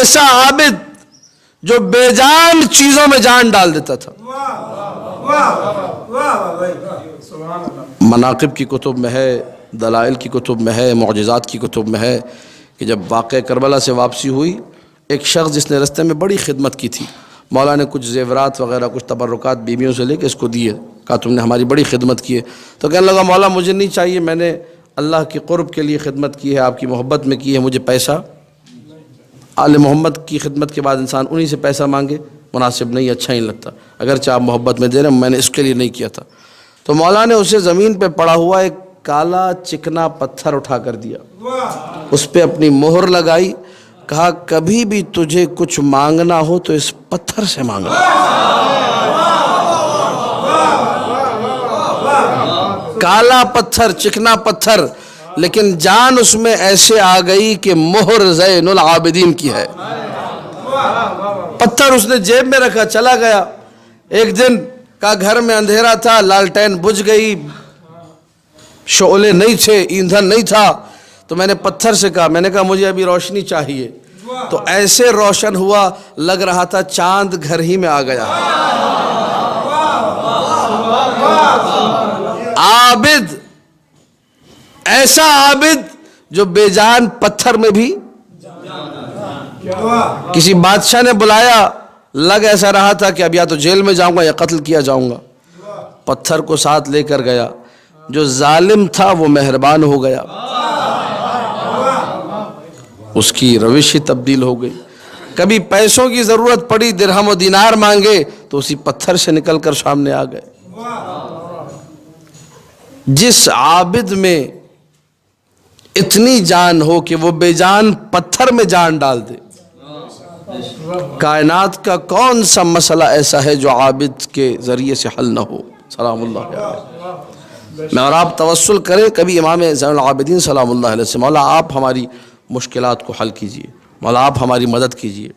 ایسا عابد جو بے جان چیزوں میں جان ڈال دیتا تھا۔ مناقب کی کتب میں ہے، دلائل کی کتب میں ہے، معجزات کی کتب میں ہے کہ جب واقعہ کربلا سے واپسی ہوئی، ایک شخص جس نے رستے میں بڑی خدمت کی تھی، مولا نے کچھ زیورات وغیرہ کچھ تبرکات بیویوں سے لے کے اس کو دیے، کہا تم نے ہماری بڑی خدمت کی ہے۔ تو کہنے لگا مولا مجھے نہیں چاہیے، میں نے اللہ کی قرب کے لیے خدمت کی ہے، آپ کی محبت میں کی ہے، مجھے پیسہ۔ آل محمد کی خدمت کے بعد انسان انہی سے پیسہ مانگے مناسب نہیں، اچھا ہی لگتا، اگرچہ آپ محبت میں دے رہے ہیں، میں نے اس کے لیے نہیں کیا تھا۔ تو مولا نے اسے زمین پہ پڑا ہوا ایک کالا چکنا پتھر اٹھا کر دیا، اس پہ اپنی مہر لگائی، کہا کبھی بھی تجھے کچھ مانگنا ہو تو اس پتھر سے مانگنا۔ کالا پتھر، چکنا پتھر، لیکن جان اس میں ایسے آ گئی کہ مہر زین العابدین کی ہے۔ پتھر اس نے جیب میں رکھا، چلا گیا۔ ایک دن کا گھر میں اندھیرا تھا، لالٹین بجھ گئی، شعلے نہیں تھے، ایندھن نہیں تھا، تو میں نے پتھر سے کہا، میں نے کہا مجھے ابھی روشنی چاہیے، تو ایسے روشن ہوا لگ رہا تھا چاند گھر ہی میں آ گیا۔ عابد، ایسا عابد جو بے جان پتھر میں بھی۔ کسی بادشاہ نے بلایا، لگ ایسا رہا تھا کہ اب یا تو جیل میں جاؤں گا یا قتل کیا جاؤں گا، پتھر کو ساتھ لے کر گیا، جو ظالم تھا وہ مہربان ہو گیا، اس کی روش ہی تبدیل ہو گئی۔ کبھی پیسوں کی ضرورت پڑی، درہم و دینار مانگے تو اسی پتھر سے نکل کر سامنے آ گئے۔ جس عابد میں اتنی جان ہو کہ وہ بے جان پتھر میں جان ڈال دے، کائنات کا کون سا مسئلہ ایسا ہے جو عابد کے ذریعے سے حل نہ ہو؟ سلام اللہ علیہ۔ میں اور آپ توسل کریں کبھی امام زین العابدین سلام اللہ علیہ سے، مولا آپ ہماری مشکلات کو حل کیجئے، مولا آپ ہماری مدد کیجئے۔